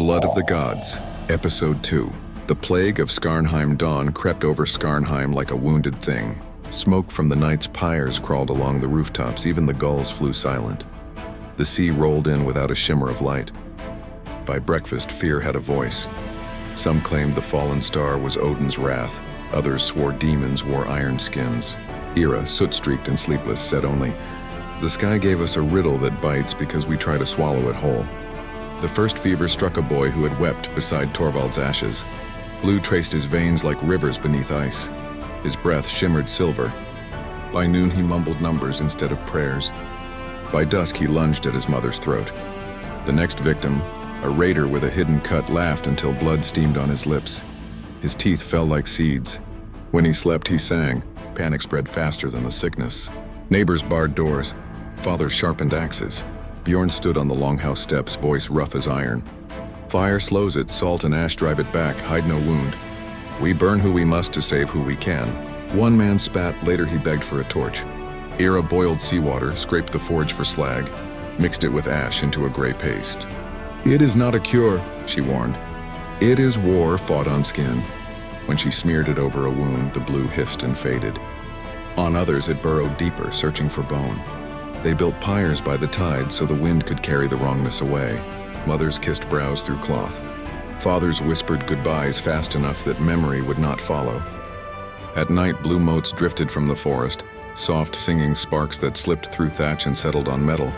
Blood of the Gods, Episode 2. The plague of Skarnheim dawn crept over Skarnheim like a wounded thing. Smoke from the night's pyres crawled along the rooftops, even the gulls flew silent. The sea rolled in without a shimmer of light. By breakfast, fear had a voice. Some claimed the fallen star was Odin's wrath. Others swore demons wore iron skins. Ira, soot-streaked and sleepless, said only, "The sky gave us a riddle that bites because we try to swallow it whole." The first fever struck a boy who had wept beside Torvald's ashes. Blue traced his veins like rivers beneath ice. His breath shimmered silver. By noon he mumbled numbers instead of prayers. By dusk he lunged at his mother's throat. The next victim, a raider with a hidden cut, laughed until blood steamed on his lips. His teeth fell like seeds. When he slept, he sang. Panic spread faster than the sickness. Neighbors barred doors. Fathers sharpened axes. Bjorn stood on the longhouse steps, voice rough as iron. "Fire slows it, salt and ash drive it back, hide no wound. We burn who we must to save who we can." One man spat, later he begged for a torch. Ira boiled seawater, scraped the forge for slag, mixed it with ash into a gray paste. "It is not a cure," she warned. "It is war fought on skin." When she smeared it over a wound, the blue hissed and faded. On others it burrowed deeper, searching for bone. They built pyres by the tide so the wind could carry the wrongness away. Mothers kissed brows through cloth. Fathers whispered goodbyes fast enough that memory would not follow. At night, blue motes drifted from the forest, soft singing sparks that slipped through thatch and settled on metal.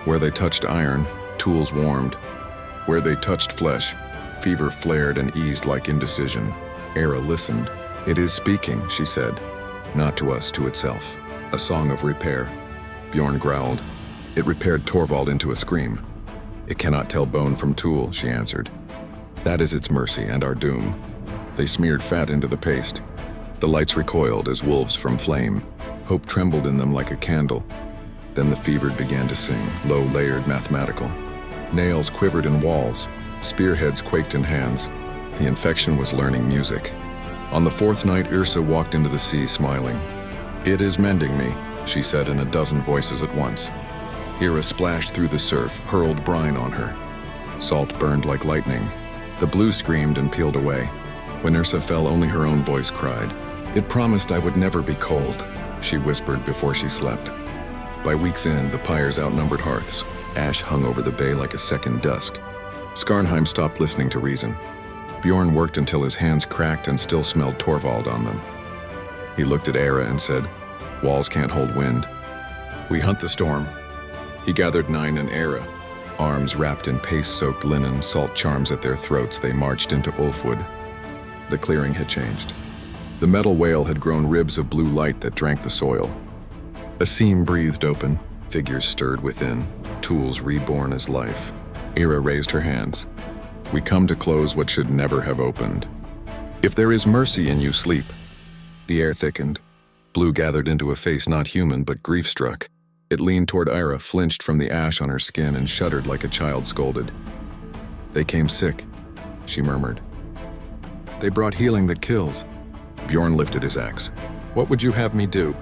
Where they touched iron, tools warmed. Where they touched flesh, fever flared and eased like indecision. Era listened. "It is speaking," she said. "Not to us, to itself. A song of repair." Bjorn growled. "It repaired Torvald into a scream." "It cannot tell bone from tool," she answered. "That is its mercy and our doom." They smeared fat into the paste. The lights recoiled as wolves from flame. Hope trembled in them like a candle. Then the fevered began to sing, low-layered, mathematical. Nails quivered in walls. Spearheads quaked in hands. The infection was learning music. On the fourth night, Yrsa walked into the sea, smiling. "It is mending me," she said in a dozen voices at once. Ira splashed through the surf, hurled brine on her. Salt burned like lightning. The blue screamed and peeled away. When Yrsa fell, only her own voice cried. "It promised I would never be cold," she whispered before she slept. By week's end, the pyres outnumbered hearths. Ash hung over the bay like a second dusk. Skarnheim stopped listening to reason. Bjorn worked until his hands cracked and still smelled Torvald on them. He looked at Era and said, "Walls can't hold wind. We hunt the storm." He gathered 9 and Era. Arms wrapped in paste-soaked linen, salt charms at their throats, they marched into Ulfwood. The clearing had changed. The metal whale had grown ribs of blue light that drank the soil. A seam breathed open, figures stirred within, tools reborn as life. Era raised her hands. "We come to close what should never have opened. If there is mercy in you, sleep." The air thickened. Blue gathered into a face not human but grief-struck. It leaned toward Ira, flinched from the ash on her skin, and shuddered like a child scolded. "They came sick," she murmured. "They brought healing that kills." Bjorn lifted his axe. "What would you have me do?"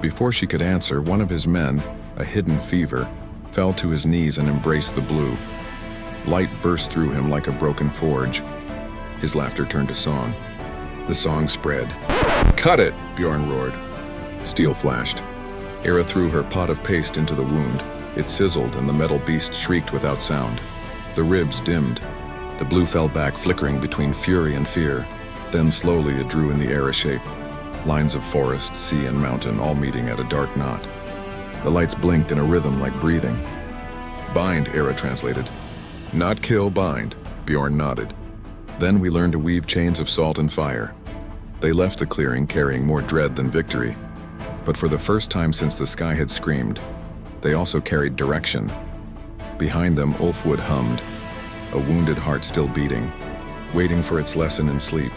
Before she could answer, one of his men, a hidden fever, fell to his knees and embraced the blue. Light burst through him like a broken forge. His laughter turned to song. The song spread. "Cut it!" Bjorn roared. Steel flashed. Era threw her pot of paste into the wound. It sizzled and the metal beast shrieked without sound. The ribs dimmed. The blue fell back, flickering between fury and fear. Then slowly it drew in the Era shape. Lines of forest, sea, and mountain all meeting at a dark knot. The lights blinked in a rhythm like breathing. "Bind," Era translated. "Not kill, bind," Bjorn nodded. Then we learned to weave chains of salt and fire. They left the clearing carrying more dread than victory. But for the first time since the sky had screamed, they also carried direction. Behind them, Ulfwood hummed, a wounded heart still beating, waiting for its lesson in sleep.